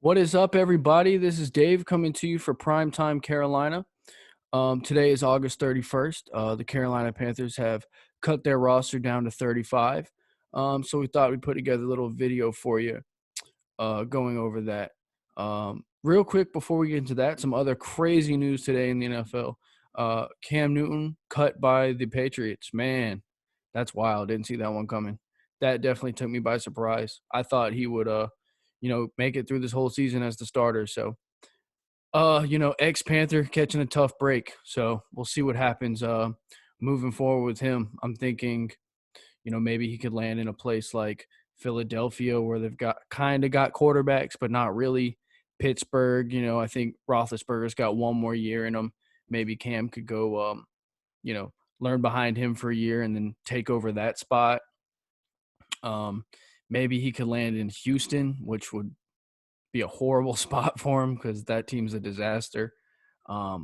What is up, everybody? This is Dave coming to you for Primetime Carolina. Today is August 31st. The Carolina Panthers have cut their roster down to 35. So we thought we'd put together a little video for you going over that. Real quick before we get into that, some other crazy news today in the NFL. Cam Newton cut by the Patriots. Man, that's wild. Didn't see that one coming. That definitely took me by surprise. I thought he would make it through this whole season as the starter. So, ex-Panther catching a tough break. So we'll see what happens moving forward with him. I'm thinking, maybe he could land in a place like Philadelphia where they've got quarterbacks, but not really. Pittsburgh, I think Roethlisberger's got one more year in him. Maybe Cam could go, learn behind him for a year and then take over that spot. Maybe he could land in Houston, which would be a horrible spot for him because that team's a disaster. I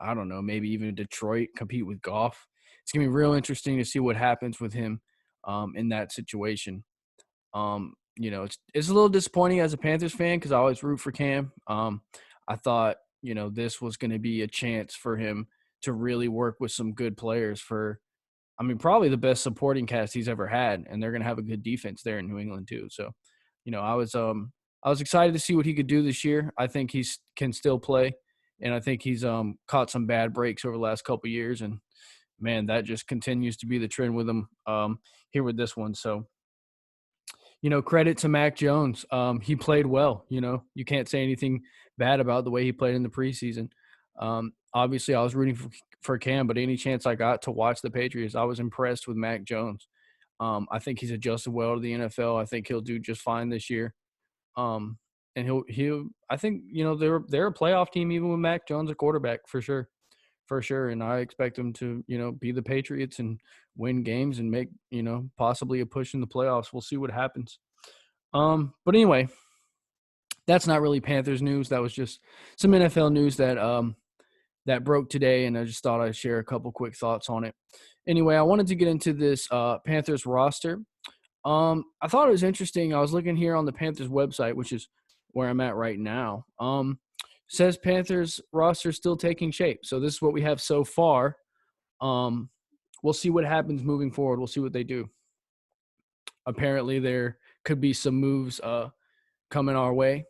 don't know, maybe even Detroit, compete with Goff. It's going to be real interesting to see what happens with him in that situation. It's a little disappointing as a Panthers fan because I always root for Cam. I thought, this was going to be a chance for him to really work with some good players probably the best supporting cast he's ever had, and they're going to have a good defense there in New England too. So, I was excited to see what he could do this year. I think he can still play, and I think he's caught some bad breaks over the last couple of years, and man, that just continues to be the trend with him here with this one. So, credit to Mac Jones. He played well. You can't say anything bad about the way he played in the preseason. Obviously, I was rooting for Cam, but any chance I got to watch the Patriots, I was impressed with Mac Jones. I think he's adjusted well to the NFL. I think he'll do just fine this year. And he'll. I think they're a playoff team even with Mac Jones a quarterback for sure. And I expect them to be the Patriots and win games and make possibly a push in the playoffs. We'll see what happens. But anyway, that's not really Panthers news. That was just some NFL news that broke today, and I just thought I'd share a couple quick thoughts on it. Anyway, I wanted to get into this Panthers roster. I thought it was interesting. I was looking here on the Panthers website, which is where I'm at right now. Says Panthers roster still taking shape. So this is what we have so far. We'll see what happens moving forward. We'll see what they do. Apparently, there could be some moves coming our way,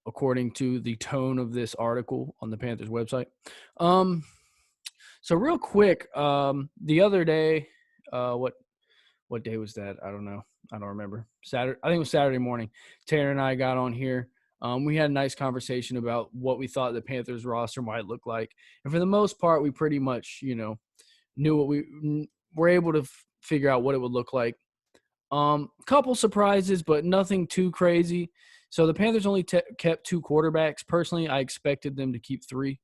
according to the tone of this article on the Panthers website. So real quick, the other day, what day was that? I don't know. I don't remember. Saturday. I think it was Saturday morning. Tanner and I got on here. We had a nice conversation about what we thought the Panthers roster might look like. And for the most part, we pretty much, knew what we were able to figure out what it would look like. Couple surprises, but nothing too crazy. So the Panthers only kept two quarterbacks. Personally, I expected them to keep three.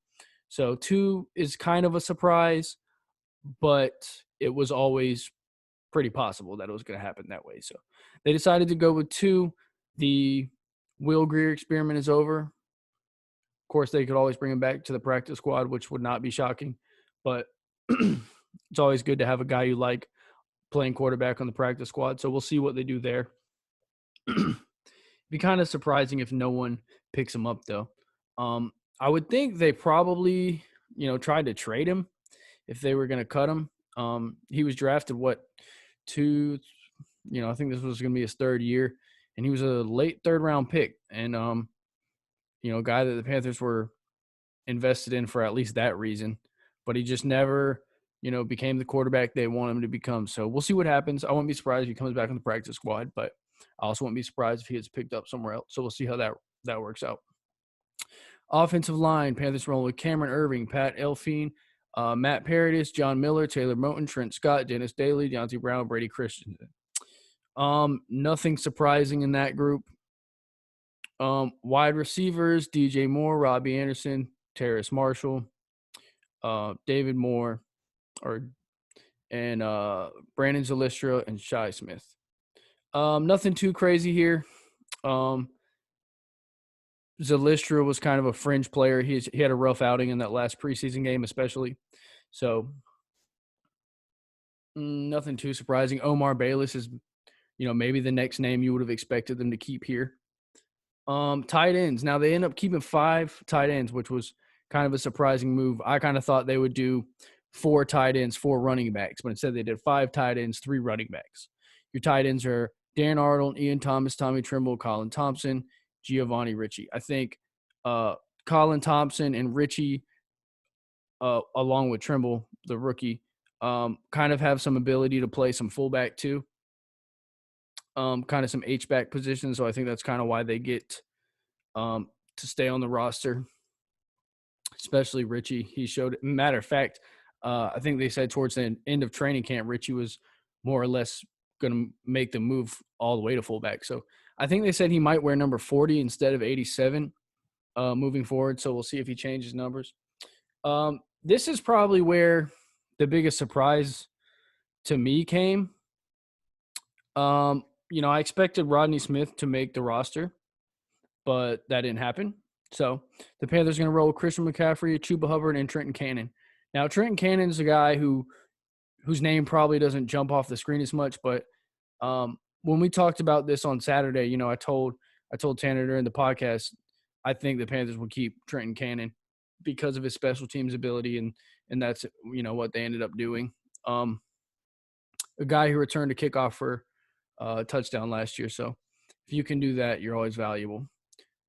So two is kind of a surprise, but it was always pretty possible that it was going to happen that way. So they decided to go with two. The Will Grier experiment is over. Of course, they could always bring him back to the practice squad, which would not be shocking. But it's always good to have a guy you like playing quarterback on the practice squad. So we'll see what they do there. Be kind of surprising if no one picks him up, though. I would think they probably, tried to trade him if they were going to cut him. He was drafted, I think this was going to be his third year, and he was a late third-round pick. And, a guy that the Panthers were invested in for at least that reason. But he just never, became the quarterback they want him to become. So we'll see what happens. I won't be surprised if he comes back on the practice squad, but I also won't be surprised if he gets picked up somewhere else. So we'll see how that works out. Offensive line, Panthers rolling with Cameron Irving, Pat Elflein, Matt Paradis, John Miller, Taylor Moton, Trent Scott, Dennis Daly, Deontay Brown, Brady Christensen. Nothing surprising in that group. Wide receivers, DJ Moore, Robbie Anderson, Terrace Marshall, David Moore, and Brandon Zylstra and Shai Smith. Nothing too crazy here. Zylstra was kind of a fringe player. He had a rough outing in that last preseason game, especially. So nothing too surprising. Omar Bayless is, maybe the next name you would have expected them to keep here. Tight ends. Now they end up keeping 5 tight ends, which was kind of a surprising move. I kind of thought they would do 4 tight ends, 4 running backs, but instead they did 5 tight ends, 3 running backs. Your tight ends are Dan Arnold, Ian Thomas, Tommy Trimble, Colin Thompson, Giovanni Ricci. I think Colin Thompson and Ricci, along with Trimble, the rookie, kind of have some ability to play some fullback too. Kind of some H-back positions. So I think that's kind of why they get to stay on the roster, especially Richie. He showed, matter of fact, I think they said towards the end of training camp, Richie was more or less going to make the move all the way to fullback. So I think they said he might wear number 40 instead of 87 moving forward. So we'll see if he changes numbers. This is probably where the biggest surprise to me came. I expected Rodney Smith to make the roster, but that didn't happen. So the Panthers are going to roll Christian McCaffrey, Chuba Hubbard, and Trenton Cannon. Now, Trenton Cannon is a guy whose name probably doesn't jump off the screen as much, but when we talked about this on Saturday, I told Tanner during the podcast, I think the Panthers will keep Trenton Cannon because of his special teams ability, and that's what they ended up doing. A guy who returned a kickoff for a touchdown last year, so if you can do that, you're always valuable.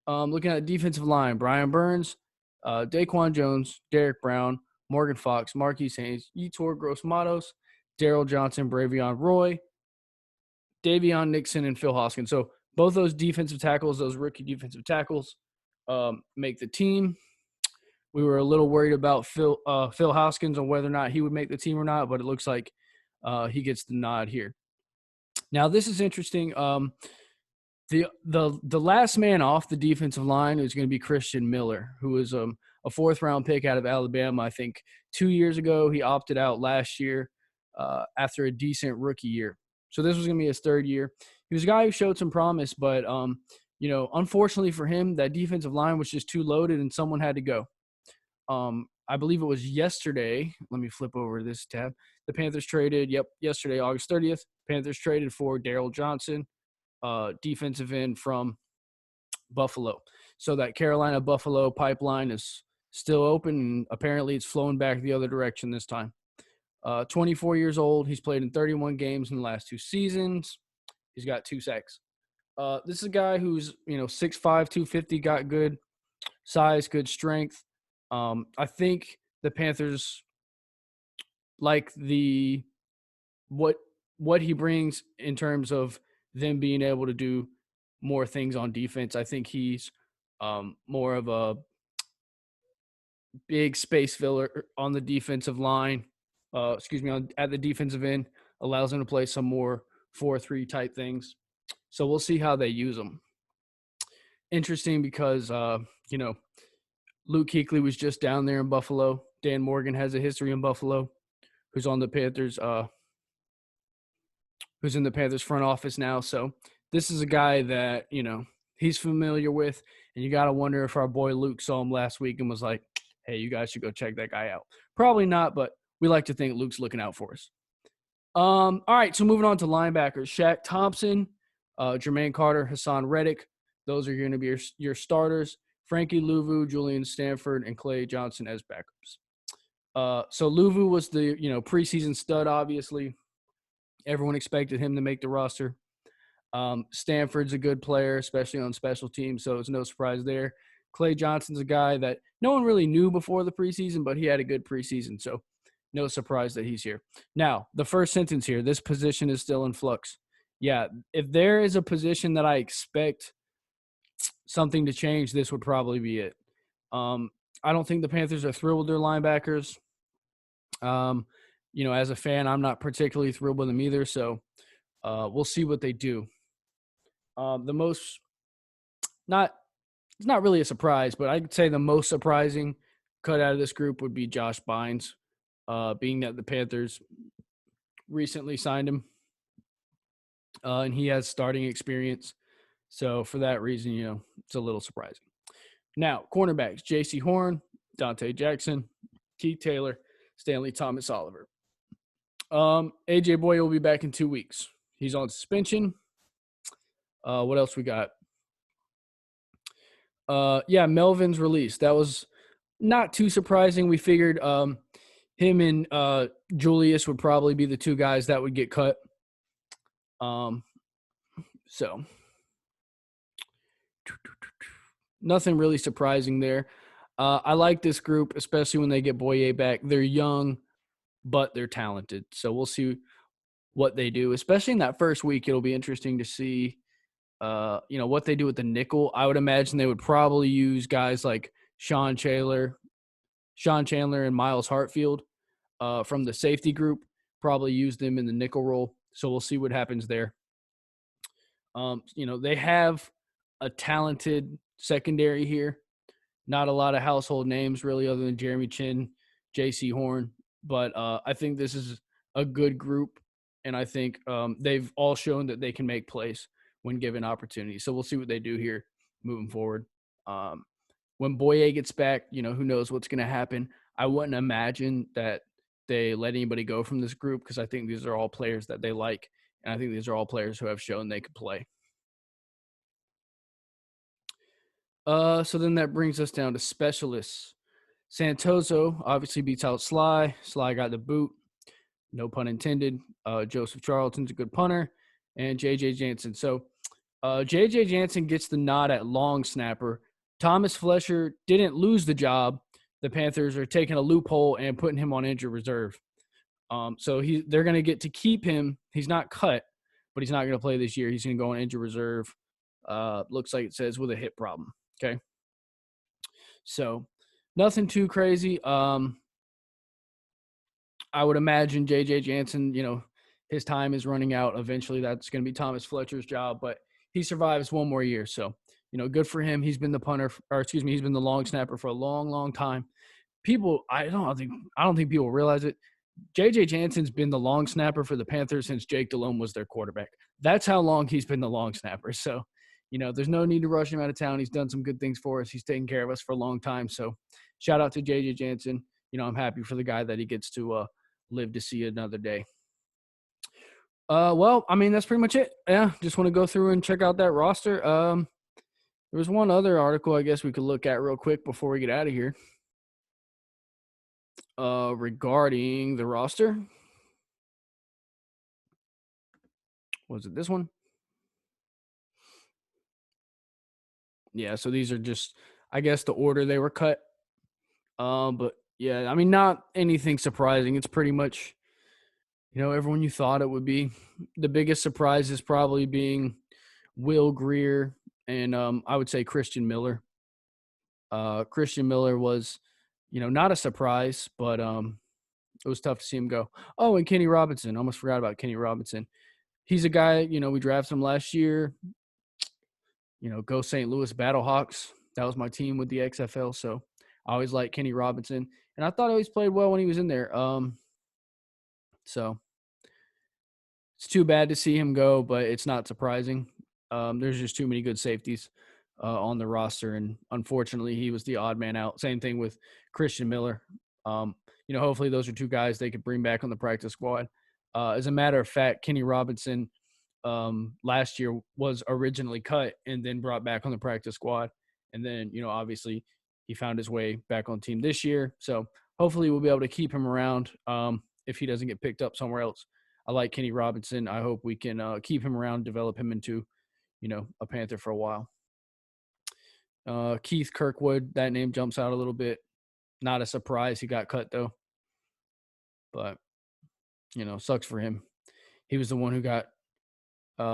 Looking at the defensive line, Brian Burns, Daquan Jones, Derek Brown, Morgan Fox, Marquise Haynes, Yetur Gross-Matos, Daryl Johnson, Bravion Roy, Davion Nixon, and Phil Hoskins. So both those defensive tackles, those rookie defensive tackles, make the team. We were a little worried about Phil Hoskins on whether or not he would make the team or not, but it looks like he gets the nod here. Now, this is interesting. The last man off the defensive line is going to be Christian Miller, who was a 4th-round pick out of Alabama. I think 2 years ago he opted out last year after a decent rookie year. So this was going to be his 3rd year. He was a guy who showed some promise, but unfortunately for him, that defensive line was just too loaded and someone had to go. I believe it was yesterday. Let me flip over this tab. The Panthers traded, yesterday, August 30th, Panthers traded for Daryl Johnson, defensive end from Buffalo. So that Carolina-Buffalo pipeline is still open, and apparently it's flowing back the other direction this time. 24 years old. He's played in 31 games in the last 2 seasons. He's got 2 sacks. This is a guy who's, 6'5", 250, got good size, good strength. I think the Panthers like what he brings in terms of them being able to do more things on defense. I think he's more of a big space filler on the defensive line. At the defensive end, allows him to play some more 4-3 type things. So we'll see how they use him. Interesting because, Luke Kuechly was just down there in Buffalo. Dan Morgan has a history in Buffalo, who's on the Panthers, who's in the Panthers front office now. So this is a guy that, he's familiar with, and you got to wonder if our boy Luke saw him last week and was like, hey, you guys should go check that guy out. Probably not, but we like to think Luke's looking out for us. All right, so moving on to linebackers. Shaq Thompson, Jermaine Carter, Hassan Reddick. Those are going to be your starters. Frankie Louvu, Julian Stanford, and Clay Johnson as backups. So Louvu was the, preseason stud, obviously. Everyone expected him to make the roster. Stanford's a good player, especially on special teams, so it's no surprise there. Clay Johnson's a guy that no one really knew before the preseason, but he had a good preseason, so no surprise that he's here. Now, the first sentence here, this position is still in flux. Yeah, if there is a position that I expect something to change, this would probably be it. I don't think the Panthers are thrilled with their linebackers. As a fan, I'm not particularly thrilled with them either, so we'll see what they do. It's not really a surprise, but I'd say the most surprising cut out of this group would be Josh Bynes, being that the Panthers recently signed him, and he has starting experience. So for that reason, it's a little surprising. Now, cornerbacks, J.C. Horn, Dante Jackson, Keith Taylor, Stanley Thomas Oliver. A.J. Boye will be back in 2 weeks. He's on suspension. What else we got? Yeah, Melvin's release. That was not too surprising. We figured him and Julius would probably be the two guys that would get cut. Um, so nothing really surprising there. I like this group, especially when they get Boye back. They're young, but they're talented. So we'll see what they do, especially in that first week. It'll be interesting to see, what they do with the nickel. I would imagine they would probably use guys like Sean Chandler, and Miles Hartfield from the safety group. Probably use them in the nickel role. So we'll see what happens there. They have a talented secondary here. Not a lot of household names really, other than Jeremy Chin, J.C. Horn. But I think this is a good group, and I think they've all shown that they can make plays when given opportunities. So we'll see what they do here moving forward. When Boye gets back, who knows what's going to happen. I wouldn't imagine that they let anybody go from this group because I think these are all players that they like, and I think these are all players who have shown they could play. So then that brings us down to specialists. Santoso obviously beats out Sly. Sly got the boot. No pun intended. Joseph Charlton's a good punter. And J.J. Jansen. So J.J. Jansen gets the nod at long snapper. Thomas Flesher didn't lose the job. The Panthers are taking a loophole and putting him on injured reserve. So they're going to get to keep him. He's not cut, but he's not going to play this year. He's going to go on injured reserve. Looks like it says with a hip problem. Okay. So nothing too crazy. I would imagine J.J. Jansen, his time is running out. Eventually that's going to be Thomas Fletcher's job, but he survives one more year. So, good for him. He's been the he's been the long snapper for a long, long time. I don't think people realize it. J.J. Jansen's been the long snapper for the Panthers since Jake Delhomme was their quarterback. That's how long he's been the long snapper. So, there's no need to rush him out of town. He's done some good things for us. He's taken care of us for a long time. So shout out to J.J. Jansen. I'm happy for the guy that he gets to live to see another day. Well, that's pretty much it. Yeah, just want to go through and check out that roster. There was one other article I guess we could look at real quick before we get out of here. Regarding the roster. Was it this one? Yeah, so these are just, I guess, the order they were cut. But yeah, not anything surprising. It's pretty much, everyone you thought it would be. The biggest surprise is probably being Will Greer and I would say Christian Miller. Christian Miller was, not a surprise, but it was tough to see him go. Oh, and Kenny Robinson. Almost forgot about Kenny Robinson. He's a guy, we drafted him last year. Go St. Louis Battlehawks. That was my team with the XFL, so I always liked Kenny Robinson. And I thought he always played well when he was in there. So it's too bad to see him go, but it's not surprising. There's just too many good safeties on the roster, and unfortunately, he was the odd man out. Same thing with Christian Miller. Hopefully those are two guys they could bring back on the practice squad. As a matter of fact, Kenny Robinson last year was originally cut and then brought back on the practice squad. And then, obviously he found his way back on team this year. So hopefully we'll be able to keep him around if he doesn't get picked up somewhere else. I like Kenny Robinson. I hope we can keep him around, develop him into, a Panther for a while. Keith Kirkwood, that name jumps out a little bit. Not a surprise he got cut though. But, sucks for him. He was the one who got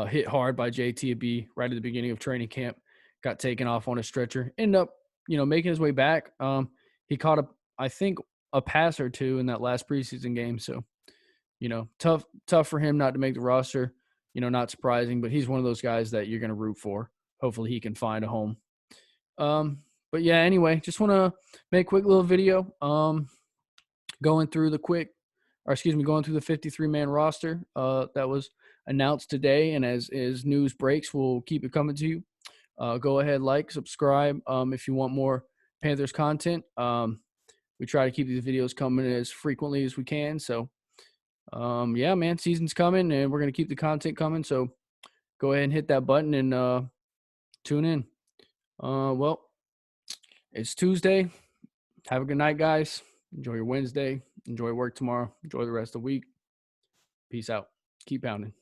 hit hard by JTB right at the beginning of training camp, got taken off on a stretcher, ended up, making his way back. He caught a pass or two in that last preseason game. So, tough for him not to make the roster, not surprising, but he's one of those guys that you're going to root for. Hopefully he can find a home. But yeah, anyway, just want to make a quick little video, going through the 53-man roster that was announced today. And as news breaks, we'll keep it coming to you. Go ahead, subscribe if you want more Panthers content. We try to keep these videos coming as frequently as we can. So, yeah, man, season's coming, and we're going to keep the content coming. So go ahead and hit that button and tune in. Well, It's Tuesday. Have a good night, guys. Enjoy your Wednesday. Enjoy work tomorrow. Enjoy the rest of the week. Peace out. Keep pounding.